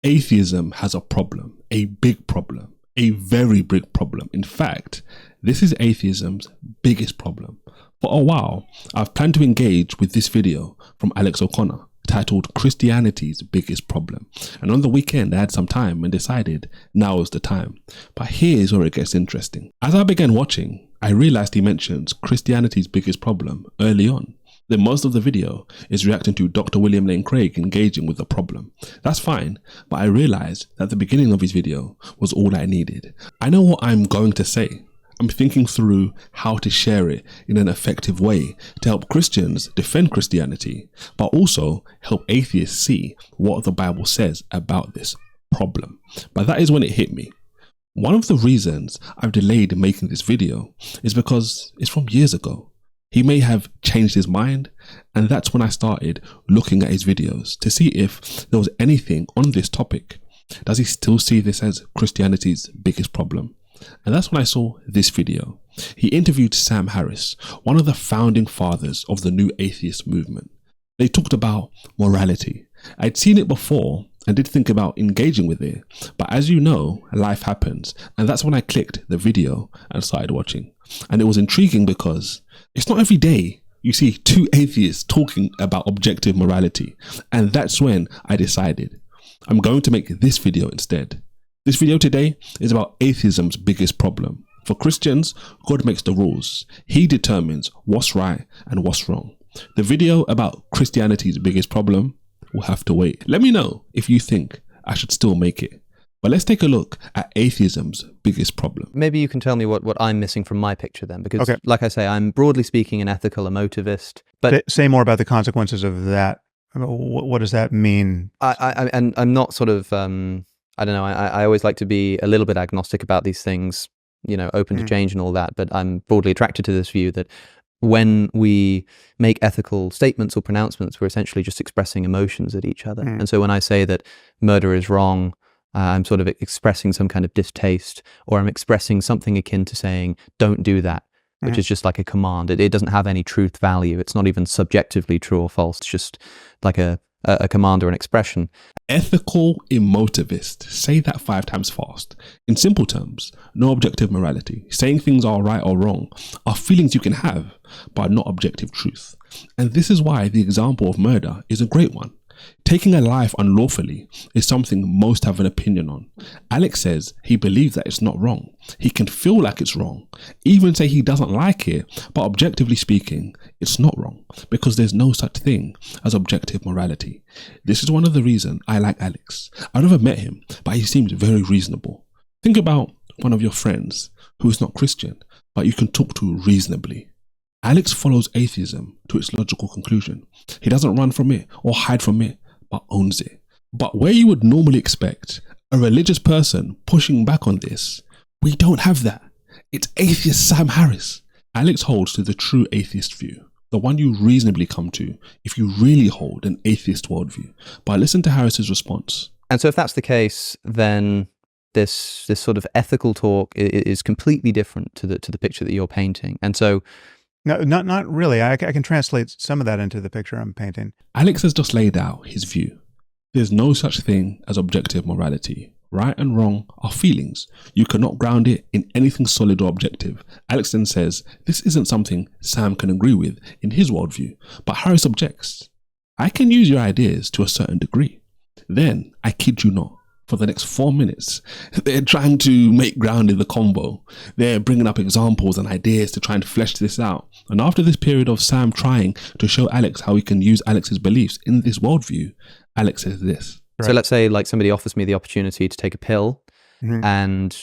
Atheism has a problem, a big problem, a very big problem. In fact, this is atheism's biggest problem. For a while, I've planned to engage with this video from Alex O'Connor titled Christianity's Biggest Problem. And on the weekend, I had some time and decided now is the time. But here's where it gets interesting. As I began watching, I realized he mentions Christianity's biggest problem early on. Then most of the video is reacting to Dr. William Lane Craig engaging with the problem. That's fine, but I realized that the beginning of his video was all I needed. I know what I'm going to say. I'm thinking through how to share it in an effective way to help Christians defend Christianity, but also help atheists see what the Bible says about this problem. But that is when it hit me. One of the reasons I've delayed making this video is because it's from years ago. He may have changed his mind, and that's when I started looking at his videos to see if there was anything on this topic. Does he still see this as Christianity's biggest problem? And that's when I saw this video. He interviewed Sam Harris, one of the founding fathers of the new atheist movement. They talked about morality. I'd seen it before and did think about engaging with it, but as you know, life happens, and that's when I clicked the video and started watching. And it was intriguing because it's not every day you see two atheists talking about objective morality, and that's when I decided I'm going to make this video instead. This video today is about atheism's biggest problem. For Christians, God makes the rules. He determines what's right and what's wrong. The video about Christianity's biggest problem will have to wait. Let me know if you think I should still make it. But let's take a look at atheism's biggest problem. Maybe you can tell me what I'm missing from my picture then, because like I say, I'm broadly speaking an ethical emotivist. But say more about the consequences of that. What does that mean? I'm not sort of, I don't know, I always like to be a little bit agnostic about these things, you know, open to change and all that, but I'm broadly attracted to this view that when we make ethical statements or pronouncements, we're essentially just expressing emotions at each other. And so when I say that murder is wrong, I'm sort of expressing some kind of distaste, or I'm expressing something akin to saying, don't do that, which is just like a command. It doesn't have any truth value. It's not even subjectively true or false. It's just like a command or an expression. Ethical emotivist. Say that 5 times fast. In simple terms, no objective morality. Saying things are right or wrong are feelings you can have, but not objective truth. And this is why the example of murder is a great one. Taking a life unlawfully is something most have an opinion on. Alex says he believes that it's not wrong. He can feel like it's wrong, even say he doesn't like it, but objectively speaking, it's not wrong because there's no such thing as objective morality. This is one of the reasons I like Alex. I've never met him, but he seems very reasonable. Think about one of your friends who is not Christian, but you can talk to reasonably. Alex follows atheism to its logical conclusion. He doesn't run from it or hide from it, but owns it. But where you would normally expect a religious person pushing back on this, we don't have that. It's atheist Sam Harris. Alex holds to the true atheist view, the one you reasonably come to if you really hold an atheist worldview. But listen to Harris's response. And so if that's the case, then this sort of ethical talk is completely different to the picture that you're painting. And so No, not really. I can translate some of that into the picture I'm painting. Alex has just laid out his view. There's no such thing as objective morality. Right and wrong are feelings. You cannot ground it in anything solid or objective. Alex then says this isn't something Sam can agree with in his worldview, but Harris objects. I can use your ideas to a certain degree. Then, I kid you not, for the next 4 minutes, they're trying to make ground in the convo. They're bringing up examples and ideas to try and flesh this out. And after this period of Sam trying to show Alex how he can use Alex's beliefs in this worldview, Alex says this. So let's say like somebody offers me the opportunity to take a pill, and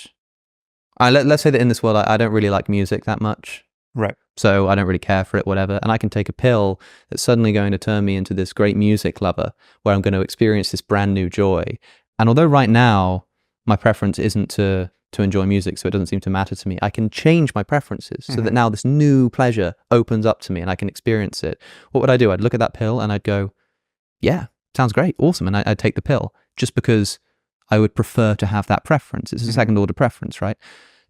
let's say that in this world I don't really like music that much. Right. So I don't really care for it, whatever. And I can take a pill that's suddenly going to turn me into this great music lover where I'm going to experience this brand new joy. And although right now my preference isn't to enjoy music, so it doesn't seem to matter to me, I can change my preferences so that now this new pleasure opens up to me and I can experience it. What would I do? I'd look at that pill and I'd go, yeah, sounds great, awesome. And I'd take the pill just because I would prefer to have that preference. It's a second order preference, right?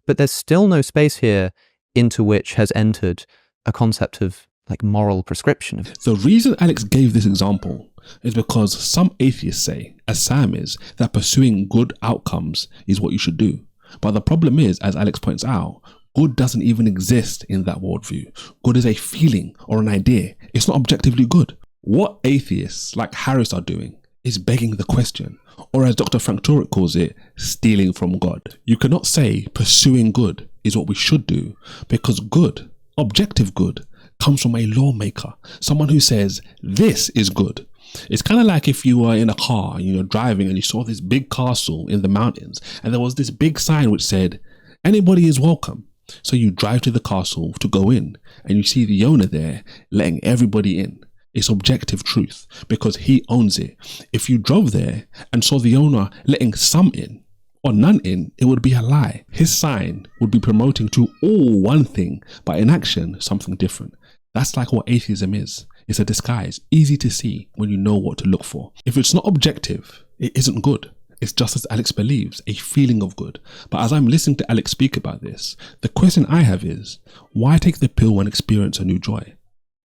But there's still no space here into which has entered a concept of like moral prescription of. The reason Alex gave this example is because some atheists say, as Sam is, that pursuing good outcomes is what you should do. But the problem is, as Alex points out, good doesn't even exist in that worldview. Good is a feeling or an idea. It's not objectively good. What atheists like Harris are doing is begging the question, or as Dr. Frank Turek calls it, stealing from God. You cannot say pursuing good is what we should do, because good, objective good, comes from a lawmaker, someone who says this is good. It's kind of like if you were in a car, driving, and you saw this big castle in the mountains, and there was this big sign which said, anybody is welcome. So you drive to the castle to go in, and you see the owner there letting everybody in. It's objective truth because he owns it. If you drove there and saw the owner letting some in or none in, it would be a lie. His sign would be promoting to all one thing, but in action, something different. That's like what atheism is. It's a disguise, easy to see when you know what to look for. If it's not objective, it isn't good. It's just as Alex believes, a feeling of good. But as I'm listening to Alex speak about this, the question I have is, why take the pill and experience a new joy?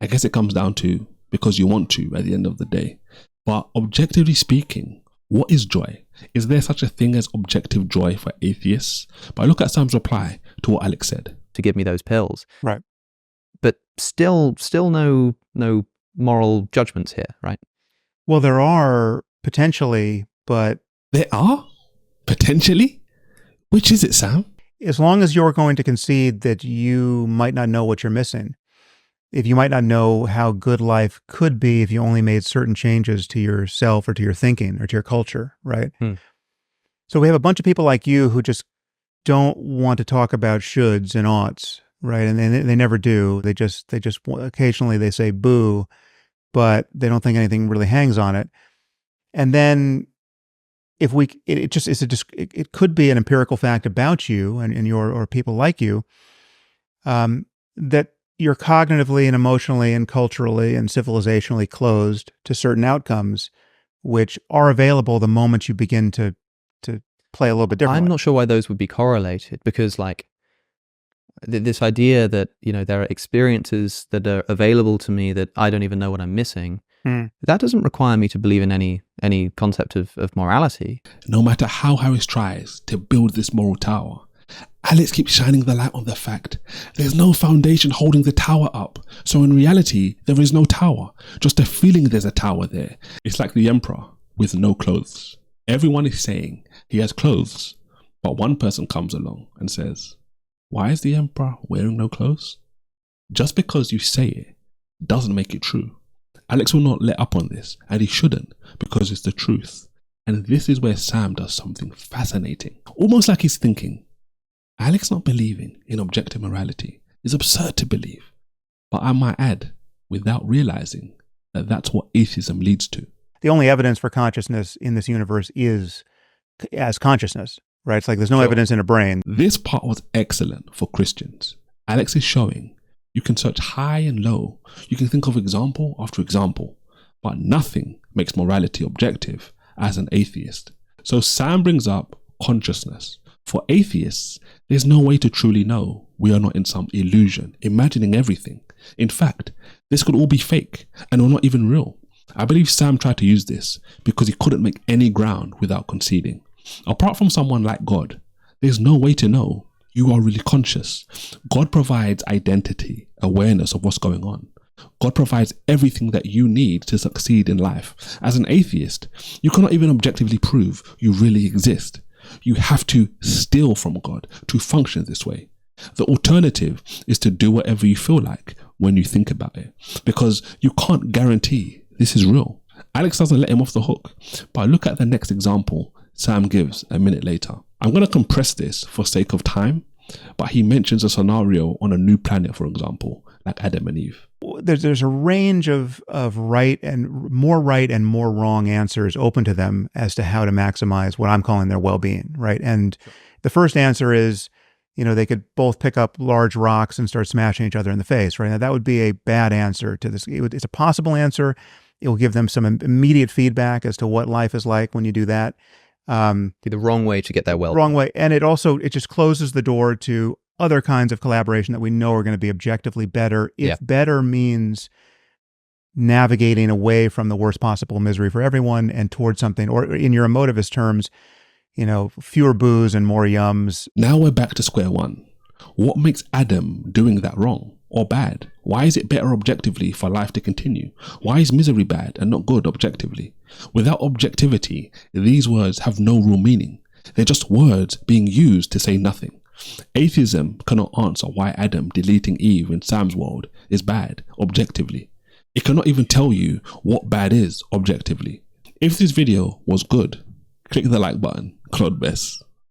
I guess it comes down to because you want to at the end of the day. But objectively speaking, what is joy? Is there such a thing as objective joy for atheists? But I look at Sam's reply to what Alex said. To give me those pills. Right. But still no moral judgments here, right? Well, there are potentially, but... There are? Potentially? Which is it, Sam? As long as you're going to concede that you might not know what you're missing, if you might not know how good life could be if you only made certain changes to yourself or to your thinking or to your culture, right? So we have a bunch of people like you who just don't want to talk about shoulds and oughts, right? And they never do. They just occasionally they say boo, but they don't think anything really hangs on it. And then if it could be an empirical fact about you and your or people like you, that you're cognitively and emotionally and culturally and civilizationally closed to certain outcomes, which are available the moment you begin to play a little bit differently. I'm not sure why those would be correlated, because like this idea that, there are experiences that are available to me that I don't even know what I'm missing, that doesn't require me to believe in any concept of morality. No matter how Harris tries to build this moral tower, Alex keeps shining the light on the fact there's no foundation holding the tower up. So in reality, there is no tower, just a feeling there's a tower there. It's like the emperor with no clothes. Everyone is saying he has clothes, but one person comes along and says, why is the emperor wearing no clothes? Just because you say it doesn't make it true. Alex will not let up on this, and he shouldn't, because it's the truth. And this is where Sam does something fascinating. Almost like he's thinking, Alex not believing in objective morality is absurd to believe. But I might add, without realizing, that that's what atheism leads to. The only evidence for consciousness in this universe is as consciousness, right? It's like there's no evidence in a brain. This part was excellent for Christians. Alex is showing you can search high and low. You can think of example after example, but nothing makes morality objective as an atheist. So Sam brings up consciousness. For atheists, there's no way to truly know. We are not in some illusion, imagining everything. In fact, this could all be fake and are not even real. I believe Sam tried to use this because he couldn't make any ground without conceding. Apart from someone like God, there's no way to know you are really conscious. God provides identity, awareness of what's going on. God provides everything that you need to succeed in life. As an atheist, you cannot even objectively prove you really exist. You have to steal from God to function this way. The alternative is to do whatever you feel like when you think about it, because you can't guarantee this is real. Alex doesn't let him off the hook, but look at the next example Sam gives a minute later. I'm going to compress this for sake of time, but he mentions a scenario on a new planet, for example, like Adam and Eve. There's a range of right and more wrong answers open to them as to how to maximize what I'm calling their well-being, right? And the first answer is, they could both pick up large rocks and start smashing each other in the face, right? Now, that would be a bad answer to this. It's a possible answer. It will give them some immediate feedback as to what life is like when you do that. Be the wrong way to get their well-being. Wrong way. And it just closes the door to other kinds of collaboration that we know are going to be objectively better. If better means navigating away from the worst possible misery for everyone and towards something, or in your emotivist terms, fewer booze and more yums. Now we're back to square one. What makes Adam doing that wrong or bad? Why is it better objectively for life to continue? Why is misery bad and not good objectively? Without objectivity, these words have no real meaning. They're just words being used to say nothing. Atheism cannot answer why Adam deleting Eve in Sam's world is bad objectively. It cannot even tell you what bad is objectively. If this video was good, click the like button. God bless.